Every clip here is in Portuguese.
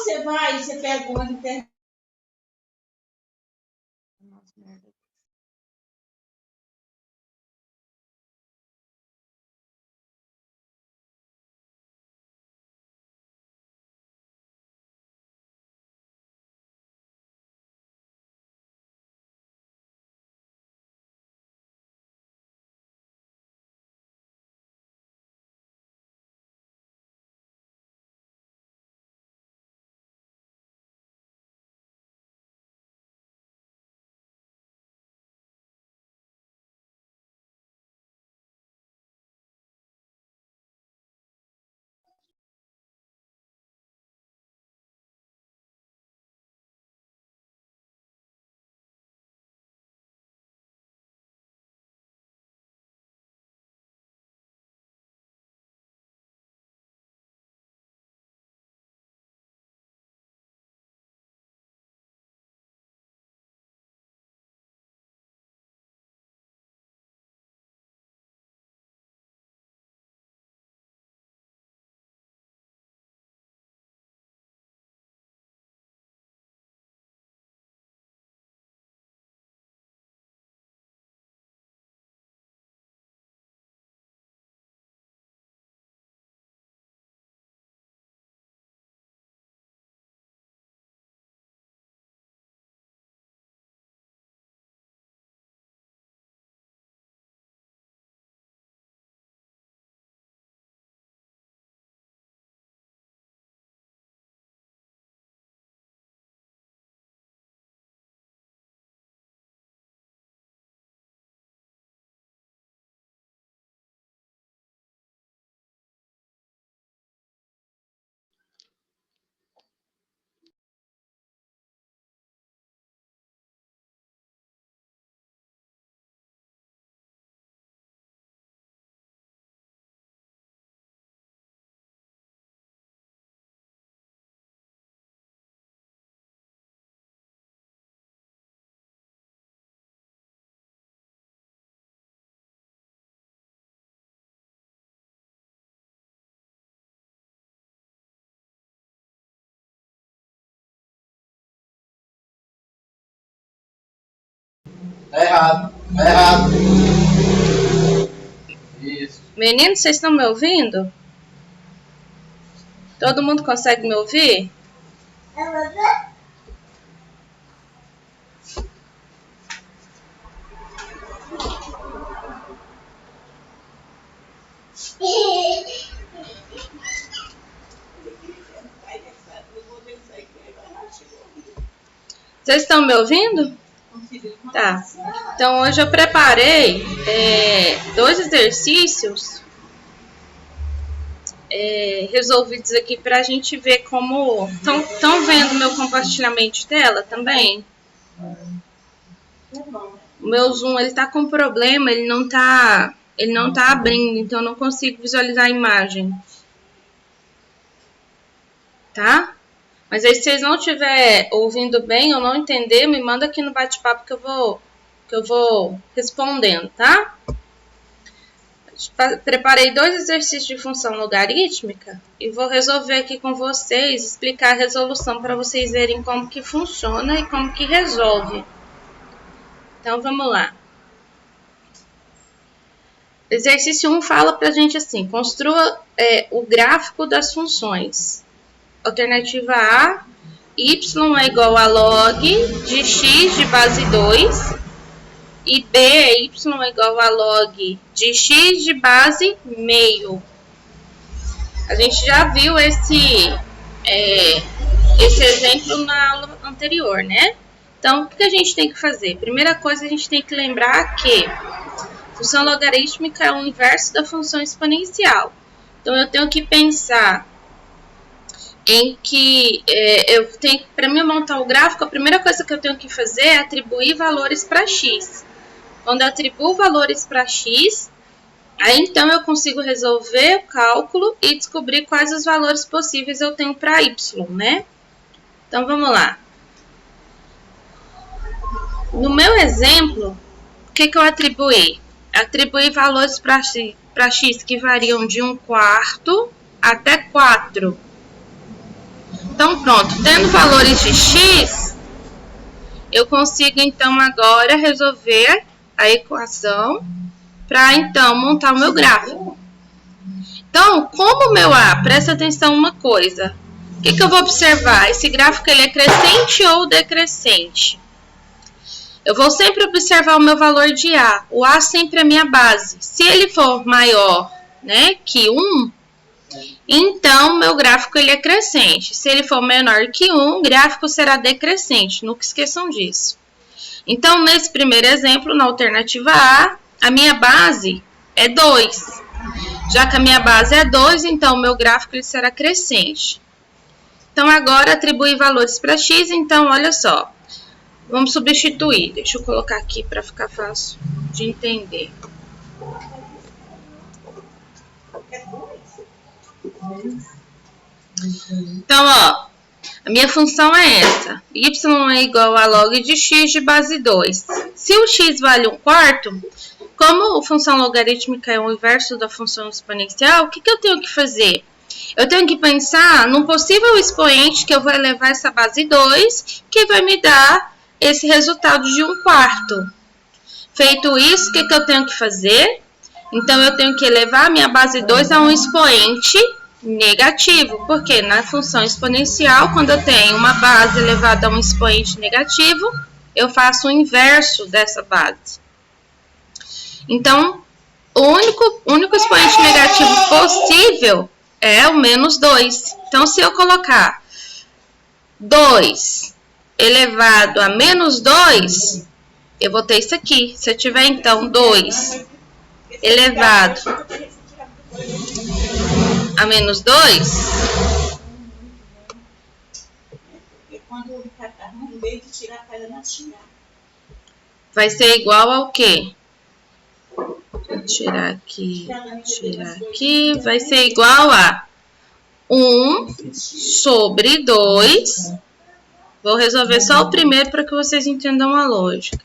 você vai, você pega uma internet. Tá errado. Tá errado. Isso. Meninos, vocês estão me ouvindo? Todo mundo consegue me ouvir? Vocês estão me ouvindo? Tá. Então hoje eu preparei 2 exercícios resolvidos aqui para a gente ver como... Estão vendo meu compartilhamento de tela também? O meu Zoom ele tá com problema, ele não tá abrindo, então eu não consigo visualizar a imagem. Tá? Mas aí se vocês não estiverem ouvindo bem ou não entender, me manda aqui no bate-papo que eu vou respondendo, tá? Preparei 2 exercícios de função logarítmica e vou resolver aqui com vocês, explicar a resolução para vocês verem como que funciona e como que resolve. Então, vamos lá. Exercício 1 fala pra gente assim, construa o gráfico das funções. Alternativa A, y é igual a log de x de base 2 e B é y é igual a log de x de base meio. A gente já viu esse exemplo na aula anterior, né? Então, o que a gente tem que fazer? Primeira coisa, a gente tem que lembrar que função logarítmica é o inverso da função exponencial. Então, eu tenho que pensar em que para mim montar o gráfico, a primeira coisa que eu tenho que fazer é atribuir valores para x. Quando eu atribuo valores para x, aí então eu consigo resolver o cálculo e descobrir quais os valores possíveis eu tenho para y, né? Então, vamos lá. No meu exemplo, o que eu atribuí? Atribuí valores para x que variam de 1/4 até 4. Então, pronto. Tendo valores de x, eu consigo, então, agora resolver a equação para, então, montar o meu gráfico. Então, como o meu A, presta atenção uma coisa. O que eu vou observar? Esse gráfico ele é crescente ou decrescente? Eu vou sempre observar o meu valor de A. O A sempre é minha base. Se ele for maior, né, que 1, então meu gráfico ele é crescente. Se ele for menor que 1, o gráfico será decrescente. Nunca esqueçam disso. Então, nesse primeiro exemplo, na alternativa A minha base é 2. Já que a minha base é 2, então o meu gráfico ele será crescente. Então, agora atribuir valores para x. Então, olha só. Vamos substituir. Deixa eu colocar aqui para ficar fácil de entender. Então, ó, a minha função é essa. Y é igual a log de x de base 2. Se o x vale 1/4, como a função logarítmica é o inverso da função exponencial, o que eu tenho que fazer? Eu tenho que pensar num possível expoente que eu vou elevar essa base 2, que vai me dar esse resultado de 1/4. Feito isso, o que eu tenho que fazer? Então, eu tenho que elevar a minha base 2 a um expoente negativo, porque na função exponencial, quando eu tenho uma base elevada a um expoente negativo, eu faço o inverso dessa base. Então, o único expoente negativo possível é o menos 2. Então, se eu colocar 2 elevado a menos 2, eu vou ter isso aqui. Se eu tiver, então, 2 elevado a menos 2, vai ser igual ao quê? Vou tirar aqui, vai ser igual a 1 sobre 2. Vou resolver só o primeiro para que vocês entendam a lógica.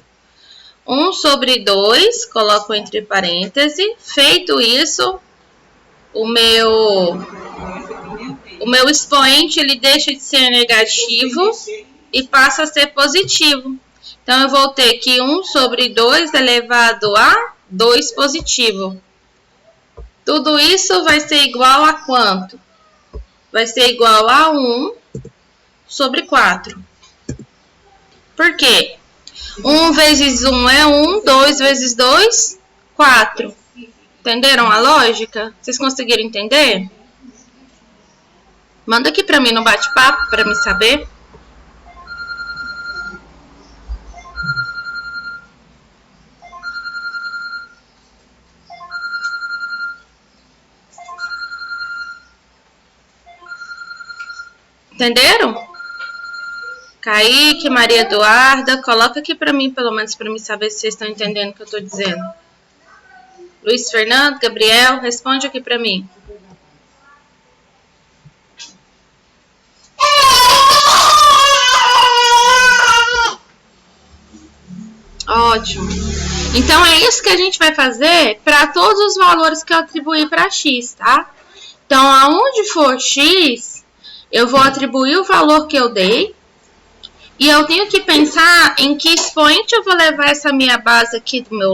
1 sobre 2, coloco entre parênteses. Feito isso, o meu expoente ele deixa de ser negativo e passa a ser positivo. Então, eu vou ter que 1 sobre 2 elevado a 2 positivo. Tudo isso vai ser igual a quanto? Vai ser igual a 1 sobre 4. Por quê? 1 vezes 1 é 1, 2 vezes 2, 4. Entenderam a lógica? Vocês conseguiram entender? Manda aqui pra mim no bate-papo, pra me saber. Entenderam? Kaique, Maria Eduarda, coloca aqui pra mim, pelo menos pra mim saber se vocês estão entendendo o que eu tô dizendo. Luiz Fernando, Gabriel, responde aqui pra mim. Ótimo. Então, é isso que a gente vai fazer para todos os valores que eu atribuir para x, tá? Então, aonde for x, eu vou atribuir o valor que eu dei. E eu tenho que pensar em que expoente eu vou levar essa minha base aqui do meu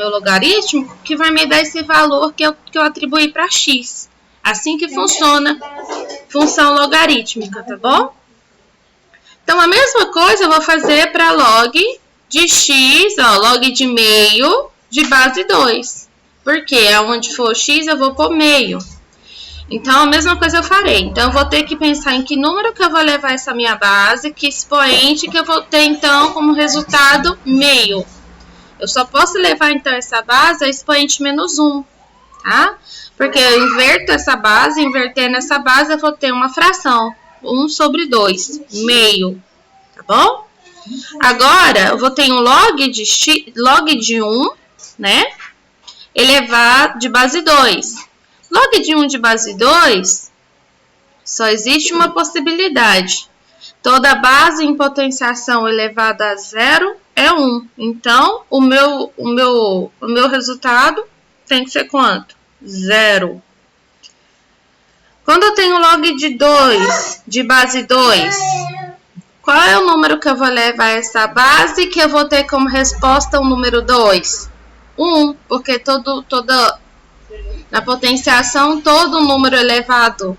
logaritmo, que vai me dar esse valor que eu atribuí para x. Assim que funciona função logarítmica, tá bom? Então, a mesma coisa eu vou fazer para log de x, ó, log de meio de base 2. Porque aonde for x, eu vou pôr meio. Então, a mesma coisa eu farei. Então, eu vou ter que pensar em que número que eu vou levar essa minha base, que expoente que eu vou ter, então, como resultado, meio. Eu só posso levar, então, essa base a expoente menos 1, tá? Porque eu inverto essa base, invertendo essa base, eu vou ter uma fração, 1 sobre 2, meio, tá bom? Agora, eu vou ter um log de 1, né? Elevado de base 2. Log de 1 de base 2, só existe uma possibilidade. Toda base em potenciação elevada a 0 é 1. Então, o meu resultado tem que ser quanto? 0. Quando eu tenho log de 2 de base 2. Qual é o número que eu vou levar essa base que eu vou ter como resposta o número 2? 1, porque na potenciação, todo número elevado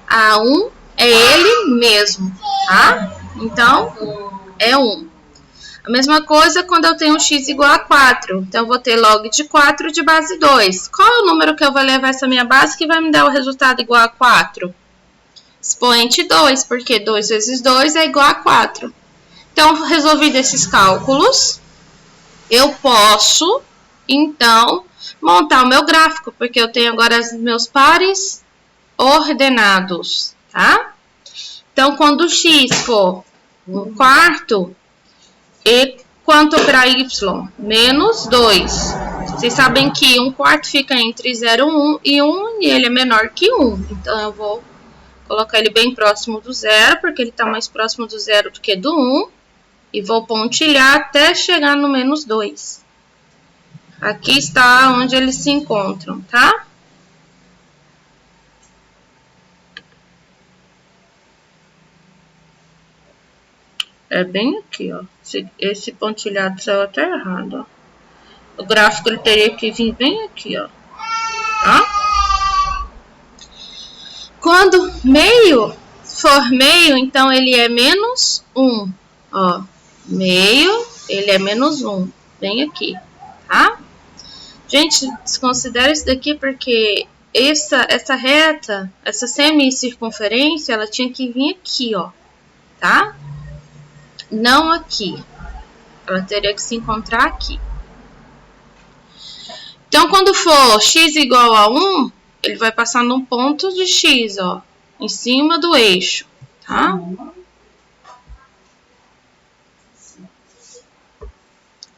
a 1 é ele mesmo, tá? Então, é 1. A mesma coisa quando eu tenho x igual a 4. Então, eu vou ter log de 4 de base 2. Qual é o número que eu vou levar essa minha base que vai me dar o resultado igual a 4? Expoente 2, porque 2 vezes 2 é igual a 4. Então, resolvido esses cálculos, eu posso, então, montar o meu gráfico, porque eu tenho agora os meus pares ordenados, tá? Então, quando x for 1/4, e quanto para y? Menos 2. Vocês sabem que 1/4 fica entre 0 e 1 e ele é menor que 1. Então, eu vou colocar ele bem próximo do 0, porque ele está mais próximo do 0 do que do 1. E vou pontilhar até chegar no menos 2. Aqui está onde eles se encontram, tá? É bem aqui, ó. Esse pontilhado saiu até errado, ó. O gráfico ele teria que vir bem aqui, ó. Tá? Quando meio for meio, então ele é menos 1. Ó, meio, ele é menos 1. Bem aqui, tá? Gente, desconsidera isso daqui porque essa reta, essa semicircunferência, ela tinha que vir aqui, ó. Tá? Não aqui. Ela teria que se encontrar aqui. Então, quando for x igual a 1, ele vai passar num ponto de x, ó, em cima do eixo, tá?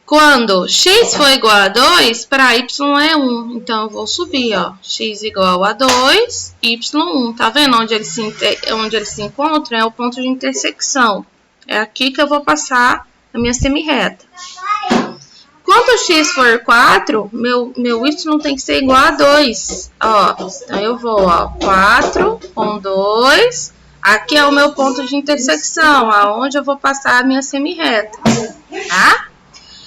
Quando x for igual a 2, para y é 1. Então, eu vou subir, ó, x igual a 2, y 1. Tá vendo onde ele se encontra? É o ponto de intersecção. É aqui que eu vou passar a minha semirreta. Quando x for 4, meu y tem que ser igual a 2. Ó, então eu vou, ó, 4 com 2. Aqui é o meu ponto de intersecção, aonde eu vou passar a minha semirreta, tá?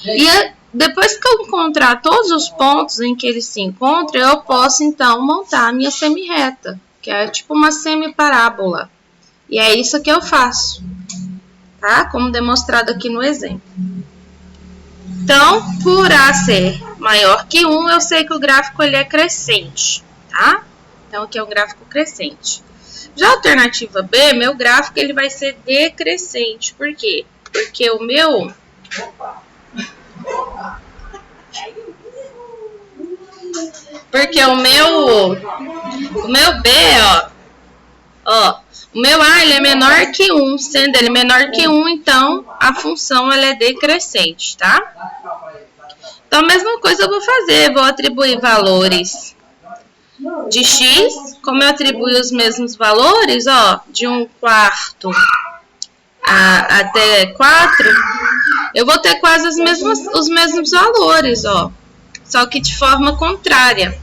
E depois que eu encontrar todos os pontos em que eles se encontram, eu posso, então, montar a minha semirreta, que é tipo uma semiparábola. E é isso que eu faço, tá? Como demonstrado aqui no exemplo. Então, por A ser maior que 1, eu sei que o gráfico ele é crescente, tá? Então, aqui é um gráfico crescente. Já a alternativa B, meu gráfico ele vai ser decrescente. Por quê? Porque o meu... o meu B, ó, o meu A ele é menor que 1, sendo ele menor que 1, então a função ela é decrescente, tá? Então, a mesma coisa eu vou fazer, vou atribuir valores de x, como eu atribuo os mesmos valores, ó, de 1/4 até 4, eu vou ter quase os mesmos valores, ó, só que de forma contrária.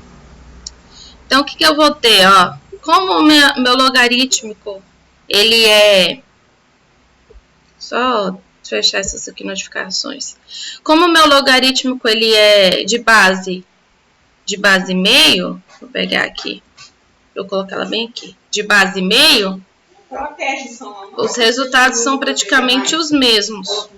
Então, o que eu vou ter, ó? Como o meu logarítmico, ele é... Só fechar essas aqui notificações. Como o meu logarítmico, ele é de base meio, vou pegar aqui, vou colocar ela bem aqui, de base meio, os resultados são praticamente os mesmos.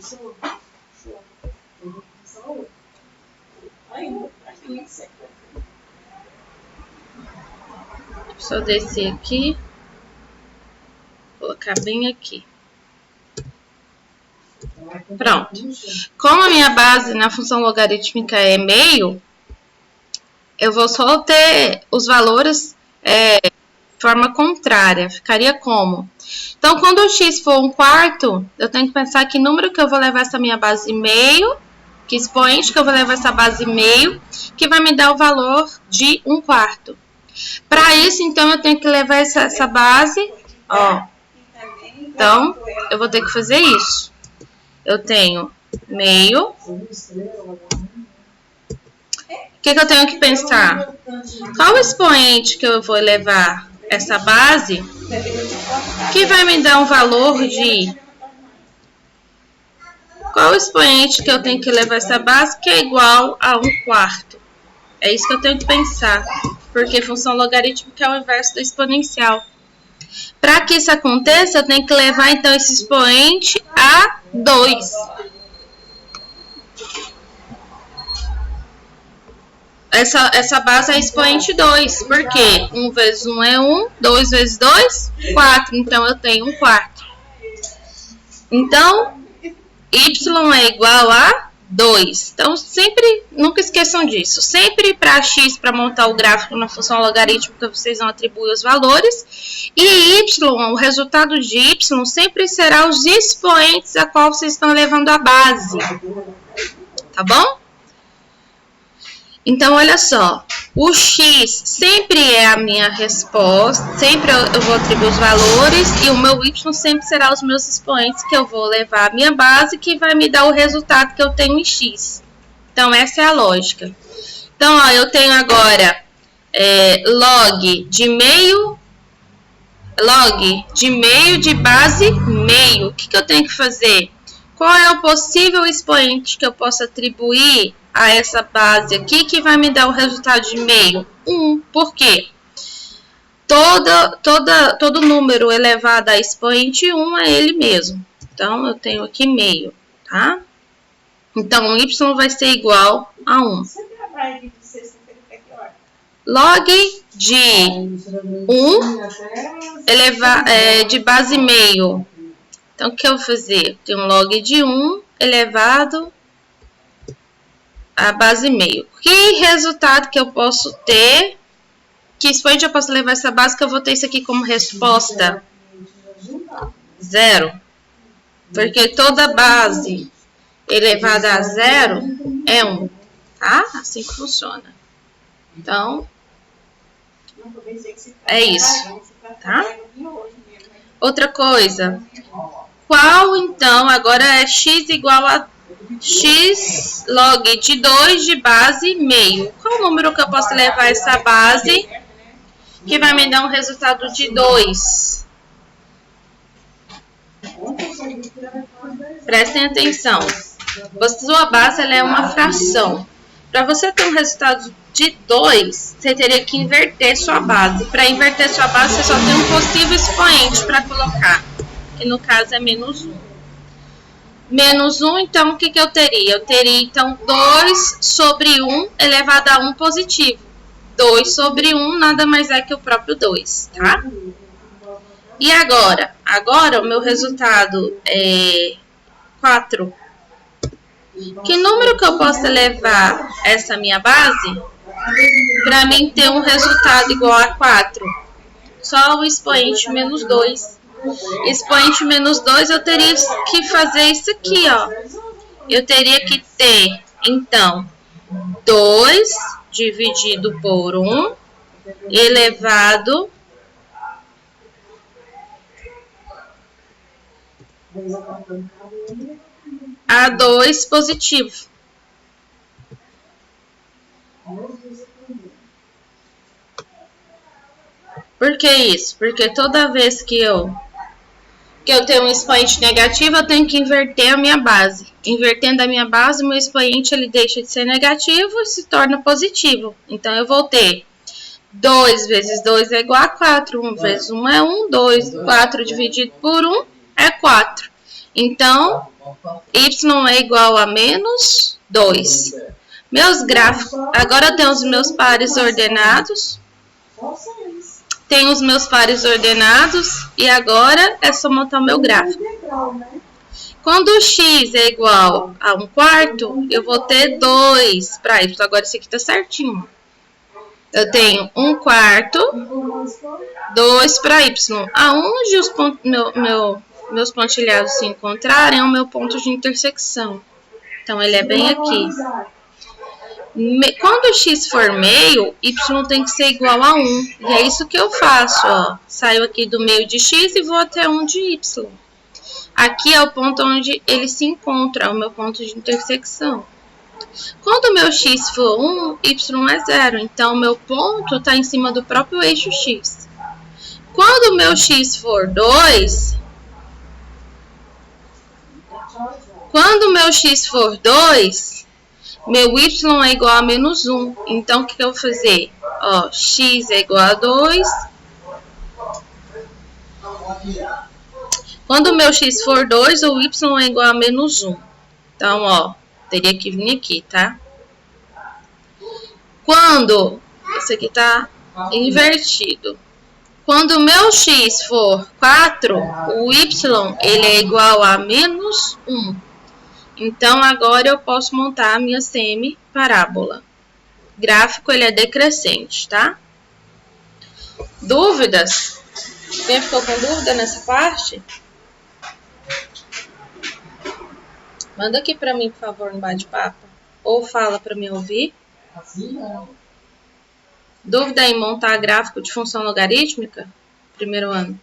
Só descer aqui, colocar bem aqui. Pronto. Como a minha base na função logarítmica é meio, eu vou só ter os valores de forma contrária. Ficaria como? Então, quando o x for 1/4, eu tenho que pensar que número que eu vou levar essa minha base meio, que expoente que eu vou levar essa base meio, que vai me dar o valor de 1/4. Para isso, então, eu tenho que levar essa base, ó. Então, eu vou ter que fazer isso. Eu tenho meio. O que eu tenho que pensar? Qual o expoente que eu vou levar essa base, que vai me dar um valor de... Qual o expoente que eu tenho que levar essa base, que é igual a 1/4? É isso que eu tenho que pensar, porque função logarítmica é o inverso do exponencial. Para que isso aconteça, eu tenho que levar, então, esse expoente a 2. Essa base é expoente 2, porque 1 vezes 1 é 1, 2 vezes 2, 4. Então, eu tenho 1/4. Então, y é igual a 2. Então, sempre, nunca esqueçam disso. Sempre para x, para montar o gráfico na função logarítmica, vocês vão atribuir os valores. E y, o resultado de y, sempre será os expoentes a qual vocês estão levando a base. Tá bom? Então, olha só. O x sempre é a minha resposta. Sempre eu vou atribuir os valores. E o meu y sempre será os meus expoentes que eu vou levar a minha base, que vai me dar o resultado que eu tenho em x. Então, essa é a lógica. Então, ó, eu tenho agora log de meio de base meio. O que eu tenho que fazer? Qual é o possível expoente que eu posso atribuir a essa base aqui, que vai me dar o resultado de meio? 1. Por quê? Todo número elevado a expoente 1 é ele mesmo. Então, eu tenho aqui meio, tá? Então, y vai ser igual a 1. Log de 1 de base meio. Então, o que eu vou fazer? Eu tenho um log de 1 elevado a base meio. Que resultado que eu posso ter? Que expoente eu posso levar essa base, que eu vou ter isso aqui como resposta? 0. Porque toda base elevada a 0 é 1. Tá? Assim que funciona. Então, é isso. Tá? Outra coisa. Qual, então, agora é x igual a x log de 2 de base meio. Qual o número que eu posso levar essa base que vai me dar um resultado de 2? Prestem atenção. A sua base ela é uma fração. Para você ter um resultado de 2, você teria que inverter sua base. Para inverter sua base, você só tem um possível expoente para colocar, que no caso é menos 1. Menos 1, então, o que eu teria? Eu teria, então, 2 sobre 1 elevado a 1 positivo. 2 sobre 1 nada mais é que o próprio 2, tá? E agora? Agora, o meu resultado é 4. Que número que eu posso elevar essa minha base para mim ter um resultado igual a 4? Só o expoente menos 2. Expoente menos 2, eu teria que fazer isso aqui, ó. Eu teria que ter, então, 2 dividido por 1 elevado a 2 positivo. Por que isso? Porque toda vez que eu tenho um expoente negativo, eu tenho que inverter a minha base. Invertendo a minha base, o meu expoente ele deixa de ser negativo e se torna positivo. Então, eu vou ter 2 vezes 2 é igual a 4. 1 vezes 1 é 1. 4 dividido por 1 é 4. Então, y é igual a menos 2. Meus gráficos. Agora eu tenho os meus pares ordenados. Tenho os meus pares ordenados e agora é só montar o meu gráfico. Quando o x é igual a 1/4, eu vou ter 2 para y. Agora isso aqui está certinho. Eu tenho 1/4, 2 para y. Aonde os meus pontilhados se encontrarem é o meu ponto de intersecção. Então, ele é bem aqui. Quando o x for meio, y tem que ser igual a 1. E é isso que eu faço, ó. Saio aqui do meio de x e vou até 1 de y. Aqui é o ponto onde ele se encontra, é o meu ponto de intersecção. Quando o meu x for 1, y é 0. Então, o meu ponto está em cima do próprio eixo x. Quando o meu x for 2, meu y é igual a menos 1. Então, o que eu vou fazer? Ó, x é igual a 2. Quando o meu x for 2, o y é igual a menos 1. Então, ó, teria que vir aqui, tá? Quando... Esse aqui tá invertido. Quando o meu x for 4, o y ele é igual a menos 1. Então, agora eu posso montar a minha semi-parábola. Gráfico ele é decrescente, tá? Dúvidas? Quem ficou com dúvida nessa parte? Manda aqui pra mim, por favor, no bate-papo. Ou fala pra me ouvir. Assim não. Dúvida em montar gráfico de função logarítmica? Primeiro ano.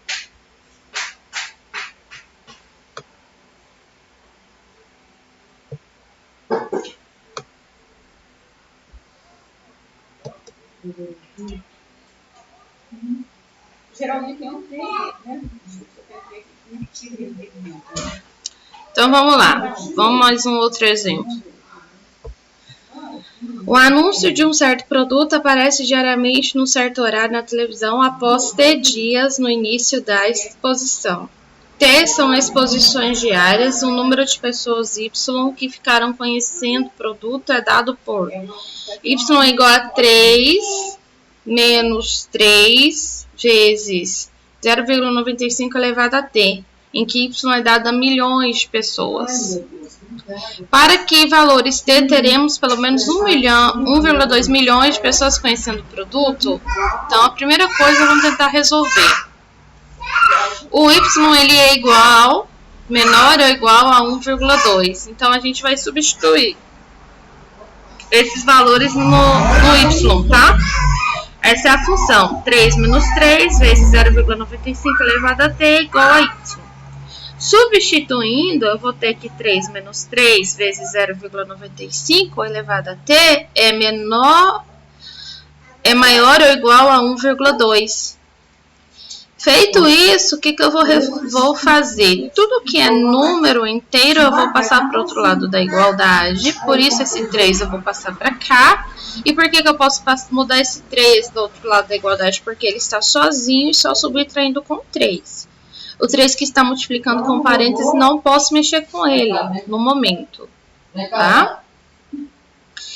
Geralmente é um 3, né? Então, vamos lá. Vamos mais um outro exemplo. O anúncio de um certo produto aparece diariamente num certo horário na televisão após T dias no início da exposição. T são exposições diárias. O número de pessoas Y que ficaram conhecendo o produto é dado por Y é igual a 3 menos 3 vezes 0,95 elevado a T, em que Y é dado a milhões de pessoas. Para que valores T teremos pelo menos 1,2 milhões de pessoas conhecendo o produto. Então, a primeira coisa, vamos tentar resolver. O Y ele é igual, menor ou igual a 1,2. Então, a gente vai substituir esses valores no Y, tá? Essa é a função. 3 menos 3 vezes 0,95 elevado a T é igual a Y. Substituindo, eu vou ter que 3 menos 3 vezes 0,95 elevado a T é maior ou igual a 1,2. Feito isso, o que eu vou fazer? Tudo que é número inteiro eu vou passar para o outro lado da igualdade. Por isso, esse 3 eu vou passar para cá. E por que eu posso mudar esse 3 do outro lado da igualdade? Porque ele está sozinho e só subtraindo com 3. O 3 que está multiplicando com parênteses, não posso mexer com ele no momento, tá?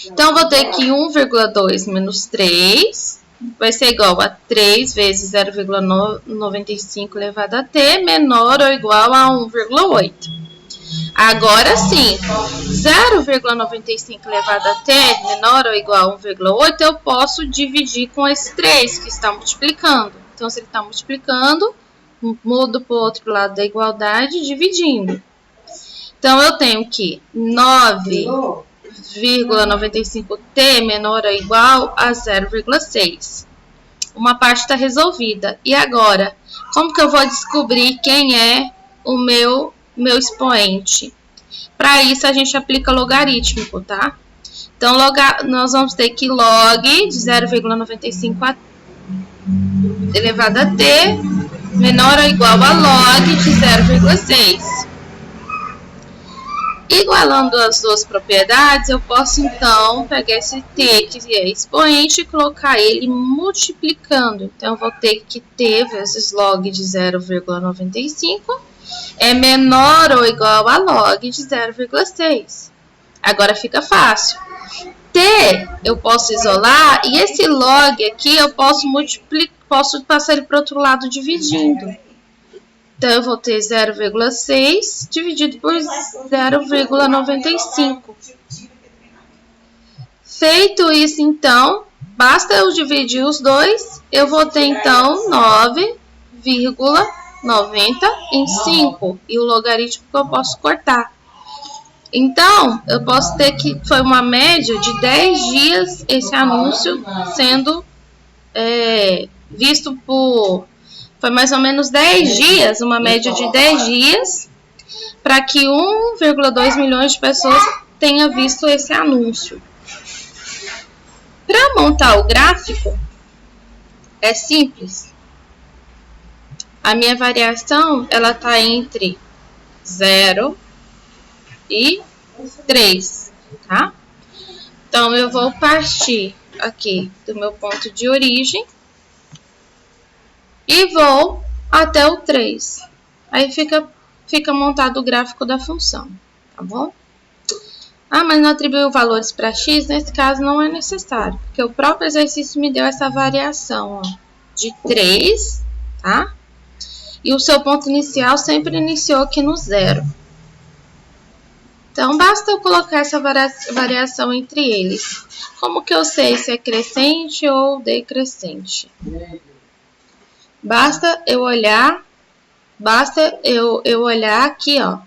Então, vou ter que 1,2 menos 3 vai ser igual a 3 vezes 0,95 elevado a T, menor ou igual a 1,8. Agora sim, 0,95 elevado a T, menor ou igual a 1,8, eu posso dividir com esse 3 que está multiplicando. Então, se ele está multiplicando, mudo para o outro lado da igualdade, dividindo. Então, eu tenho que 9,95T menor ou igual a 0,6. Uma parte está resolvida. E agora, como que eu vou descobrir quem é o meu expoente? Para isso, a gente aplica logarítmico, tá? Então, nós vamos ter que log de 0,95 elevado a T menor ou igual a log de 0,6. Igualando as duas propriedades, eu posso então pegar esse T, que é expoente, e colocar ele multiplicando. Então, eu vou ter que T vezes log de 0,95 é menor ou igual a log de 0,6. Agora fica fácil. T eu posso isolar e esse log aqui eu posso passar ele para o outro lado dividindo. Então, eu vou ter 0,6 dividido por 0,95. Feito isso, então, basta eu dividir os dois, eu vou ter, então, 9,95. E o logaritmo que eu posso cortar. Então, eu posso ter que foi uma média de 10 dias esse anúncio sendo visto por... Foi mais ou menos 10 dias, uma média de 10 dias, para que 1,2 milhões de pessoas tenha visto esse anúncio. Para montar o gráfico, é simples. A minha variação, ela tá entre 0 e 3, tá? Então, eu vou partir aqui do meu ponto de origem e vou até o 3. Aí fica montado o gráfico da função, tá bom? Ah, mas não atribuiu valores para x? Nesse caso, não é necessário, porque o próprio exercício me deu essa variação, ó, de 3, tá? E o seu ponto inicial sempre iniciou aqui no 0. Então, basta eu colocar essa variação entre eles. Como que eu sei se é crescente ou decrescente? Basta eu olhar aqui, ó,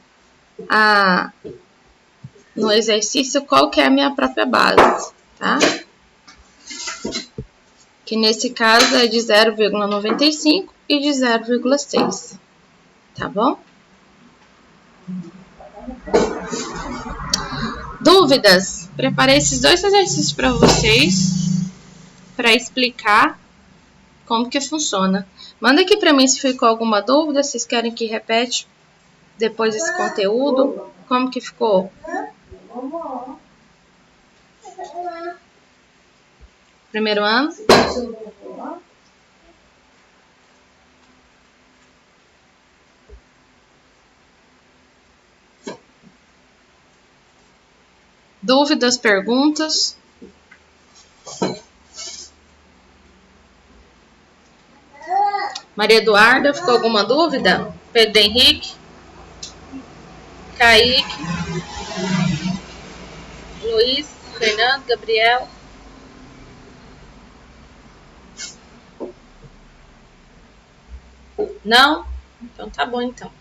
no exercício, qual que é a minha própria base, tá? Que nesse caso é de 0,95 e de 0,6, tá bom? Dúvidas? Preparei esses 2 exercícios para vocês, para explicar como que funciona. Manda aqui para mim se ficou alguma dúvida, vocês querem que repete depois esse conteúdo, como que ficou? Primeiro ano? Dúvidas, perguntas? Maria Eduarda, ficou alguma dúvida? Pedro Henrique? Kaique? Luiz? Fernando? Gabriel? Não? Então tá bom então.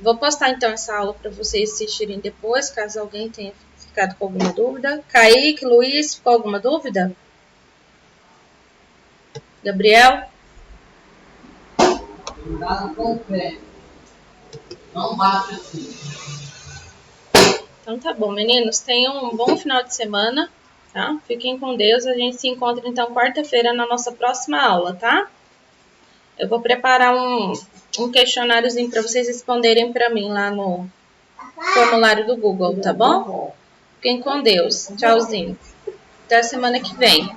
Vou postar então essa aula para vocês assistirem depois, caso alguém tenha ficado com alguma dúvida. Kaique, Luiz, ficou alguma dúvida? Gabriel? Cuidado com o pé. Não bate assim. Então tá bom, meninos. Tenham um bom final de semana, tá? Fiquem com Deus. A gente se encontra então quarta-feira na nossa próxima aula, tá? Eu vou preparar um questionáriozinho para vocês responderem para mim lá no formulário do Google, tá bom? Fiquem com Deus. Tchauzinho. Até a semana que vem.